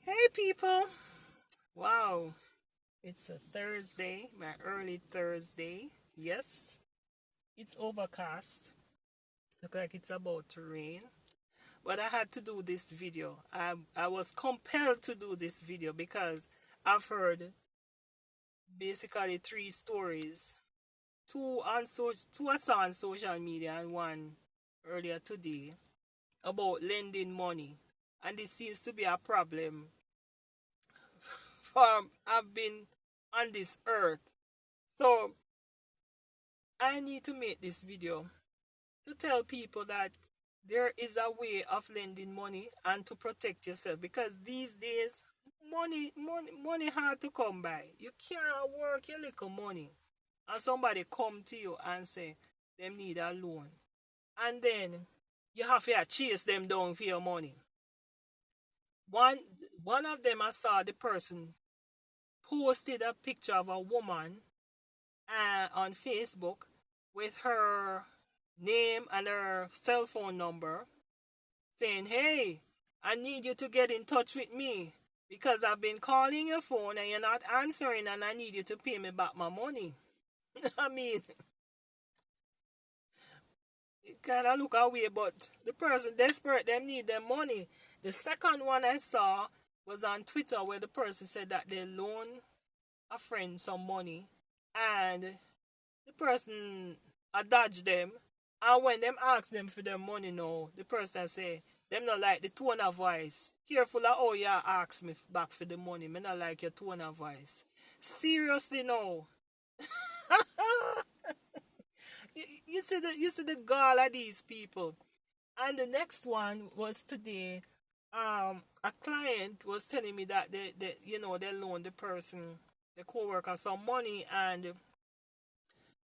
Hey people! Wow, it's a Thursday, my early Thursday. Yes, it's overcast. Look like it's about to rain. But I had to do this video. I was compelled to do this video because I've heard basically three stories. Two I saw on social media and one earlier today about lending money. And this seems to be a problem for I've been on this earth. So I need to make this video to tell people that there is a way of lending money and to protect yourself because these days money hard to come by. You can't work your little money and somebody come to you and say them need a loan and then you have to chase them down for your money. One one of them I saw the person posted a picture of a woman on Facebook with her name and her cell phone number saying, "Hey, I need you to get in touch with me because I've been calling your phone and you're not answering and I need you to pay me back my money." I mean, it kind of look away, but the person desperate, them need their money. The second one I saw was on Twitter where the person said that they loan a friend some money and the person dodge them. And when them ask them for their money now, the person say, them not like the tone of voice. Careful of how you ask me back for the money. Me not like your tone of voice. Seriously no. You see the gall of these people. And the next one was today. A client was telling me that they loaned the person, the co-worker, some money, and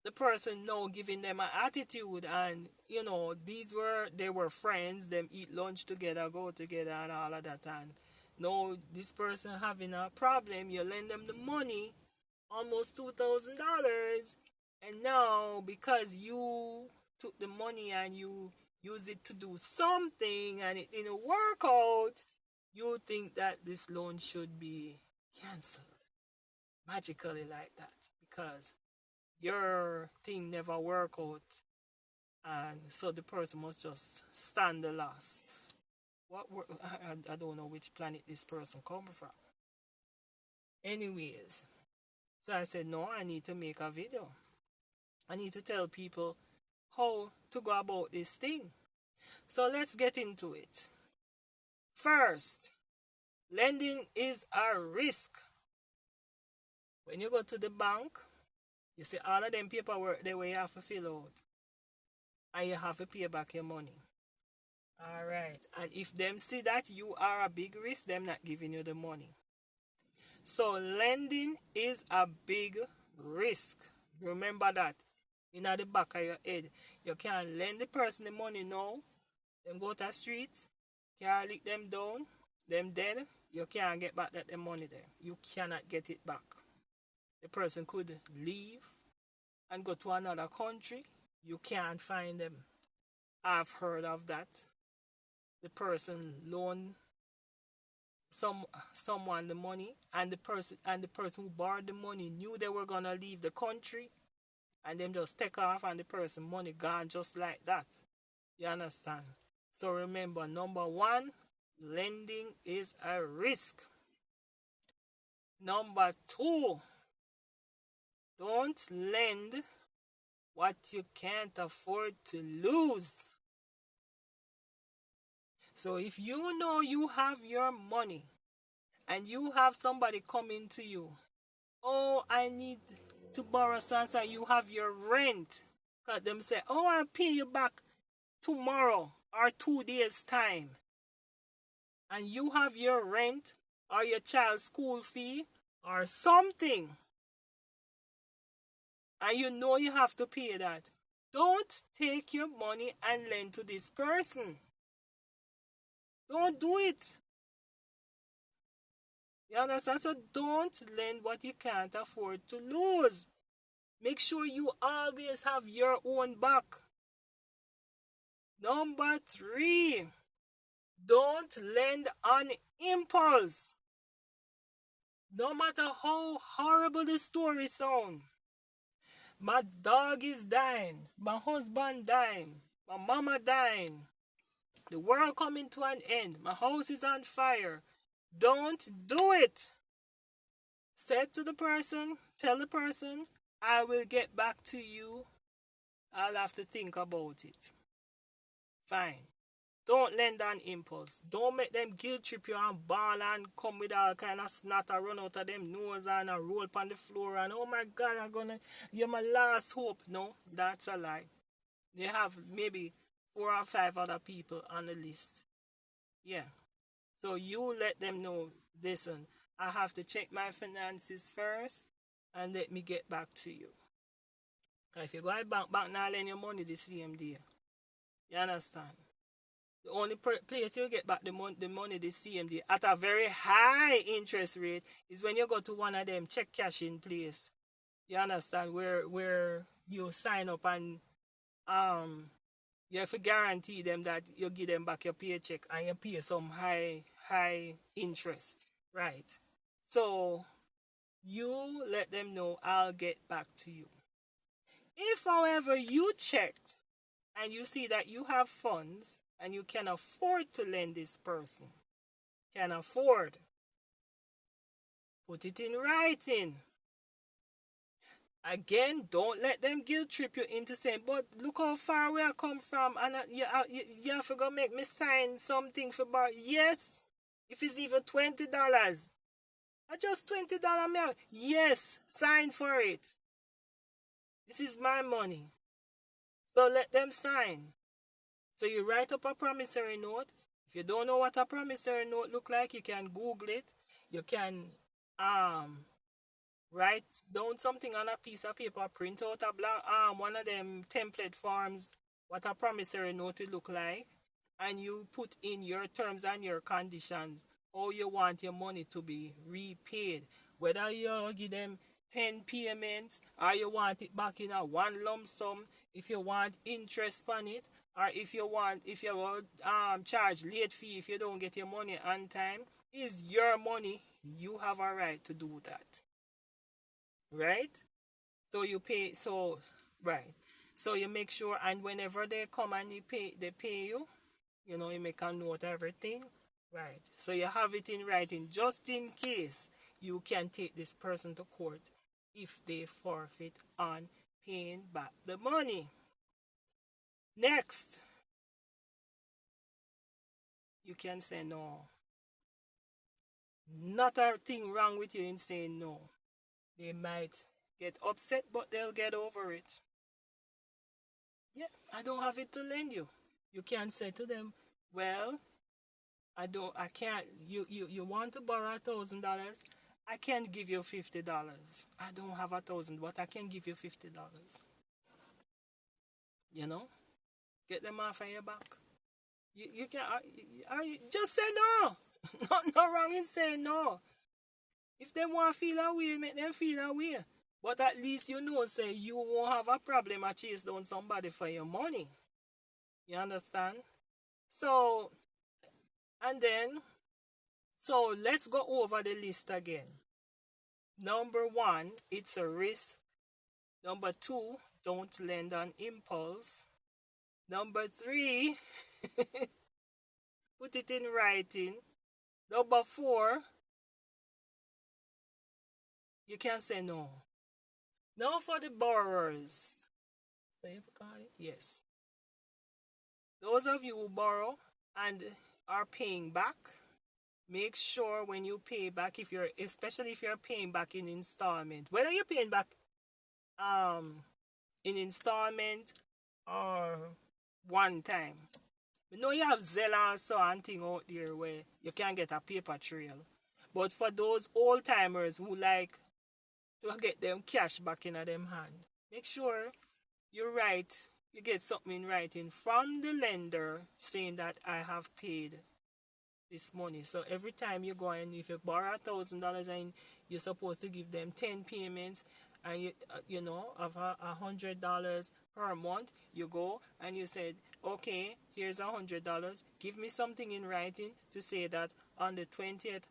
the person now giving them an attitude, and they were friends, them eat lunch together, go together, and all of that. And now this person having a problem, you lend them the money, almost $2,000, and now because you took the money and you use it to do something and it didn't work out, you think that this loan should be cancelled magically like that because your thing never work out, and so the person must just stand the loss. I don't know which planet this person come from. Anyways, so I said no, I need to make a video. I need to tell people how to go about this thing. So let's get into it. First, lending is a risk. When you go to the bank, you see all of them paperwork there where you have to fill out. And you have to pay back your money. Alright. And if them see that you are a big risk, them not giving you the money. So lending is a big risk. Remember that. In the back of your head. You can't lend the person the money now. Them go to the street. Can't lick them down. Them dead. You can't get back that money there. You cannot get it back. The person could leave and go to another country. You can't find them. I've heard of that. The person loaned someone the money, and the person who borrowed the money knew they were gonna leave the country, and them just take off, and the person money gone just like that. You understand? So remember, number one, lending is a risk. Number two, don't lend what you can't afford to lose. So if you know you have your money and you have somebody coming to you, oh, I need to borrow something, you have your rent. Because them say, oh, I'll pay you back tomorrow or 2 days time. And you have your rent or your child's school fee or something. And you know you have to pay that. Don't take your money and lend to this person. Don't do it. You understand? So don't lend what you can't afford to lose. Make sure you always have your own back. Number three, don't lend on impulse. No matter how horrible the story sounds, my dog is dying, my husband dying, my mama dying, the world coming to an end, my house is on fire. Don't do it. Say to the person, tell the person, I will get back to you. I'll have to think about it. Fine. Don't lend on impulse. Don't make them guilt trip you and ball and come with all kind of snot and run out of them nose and a roll on the floor and oh my god, you're my last hope. No, that's a lie. They have maybe 4 or 5 other people on the list. Yeah. So you let them know, listen, I have to check my finances first and let me get back to you. If you go to bank now lend your money the same day. You understand? The only place you get back the money the same day at a very high interest rate is when you go to one of them check cashing place. You understand? Where you sign up and um you have to guarantee them that you give them back your paycheck and you pay some high interest. Right. So you let them know I'll get back to you. If however you checked and you see that you have funds and you can afford to lend this person, can afford, put it in writing. Again, don't let them guilt trip you into saying, but look how far we I come from and you have to go make me sign something for bar. Yes, if it's even $20. I just $20 more. Yes, sign for it. This is my money. So let them sign. So you write up a promissory note. If you don't know what a promissory note look like, you can Google it. You can write down something on a piece of paper, print out a blank one of them template forms, what a promissory note will look like, and you put in your terms and your conditions, how you want your money to be repaid. Whether you give them 10 payments or you want it back in a one lump sum, if you want interest on it, or if you charge late fee if you don't get your money on time, is your money. You have a right to do that. Right? So you pay right. So you make sure and whenever they come and they pay you, you make a note of everything. Right. So you have it in writing just in case you can take this person to court if they forfeit on paying back the money. Next, you can say no. Not a thing wrong with you in saying no. They might get upset, but they'll get over it. Yeah, I don't have it to lend you. You can say to them, well, I can't, you want to borrow $1,000? I can't give you $50. I don't have 1,000, but I can give you $50. Get them off of your back. You can just say no. No wrong in saying no. If they want to feel away, make them feel away. But at least say you won't have a problem to chase down somebody for your money. You understand? So, let's go over the list again. Number 1, it's a risk. Number 2, don't lend on impulse. Number 3, put it in writing. Number 4, you can say no. Now for the borrowers. Save card? Yes. Those of you who borrow and are paying back, make sure when you pay back, especially if you're paying back in installment, whether you're paying back in installment or one time. You know you have Zelle and so on thing out there where you can get a paper trail. But for those old timers who like to get them cash back in them hand, make sure you get something in writing from the lender saying that I have paid this money. So every time you go and if you borrow $1,000 and you're supposed to give them 10 payments and of $100 per month, you go and you said, okay, here's $100. Give me something in writing to say that on the 20th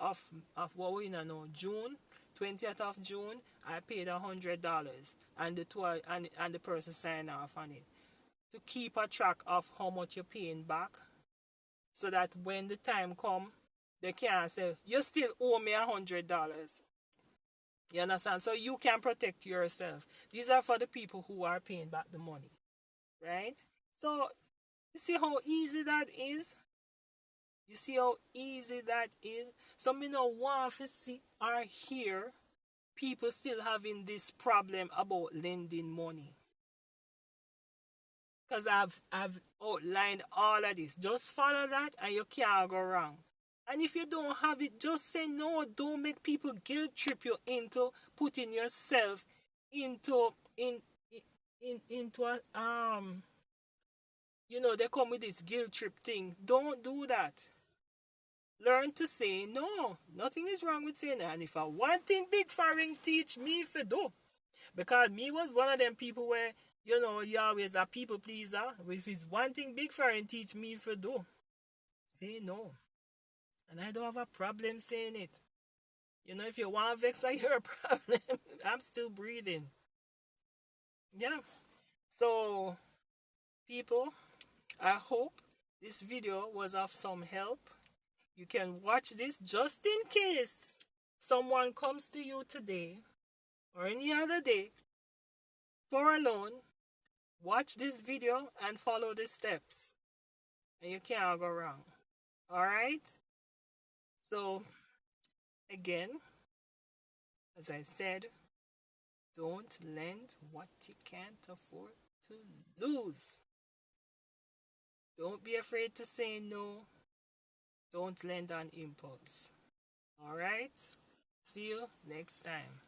of what we know, June, 20th of June, I paid $100, and the person signed off on it to keep a track of how much you're paying back, so that when the time come, they can't say you still owe me $100. You understand? So you can protect yourself. These are for the people who are paying back the money, right? So you see how easy that is. You see how easy that is. So me no want to see or hear people still having this problem about lending money. Because I've outlined all of this. Just follow that and you can't go wrong. And if you don't have it, just say no. Don't make people guilt trip you into putting yourself into into a they come with this guilt trip thing. Don't do that. Learn to say no. Nothing is wrong with saying that. And if I one thing big foreign teach me for do. Because me was one of them people where, you always a people pleaser. If it's one thing big foreign teach me for do. Say no. And I don't have a problem saying it. If you want to vex, I hear a problem. I'm still breathing. Yeah. So, people, I hope this video was of some help. You can watch this just in case someone comes to you today or any other day for a loan. Watch this video and follow the steps. And you can't go wrong. Alright? So, again, as I said, don't lend what you can't afford to lose. Don't be afraid to say no. Don't lend on impulse. Alright? See you next time.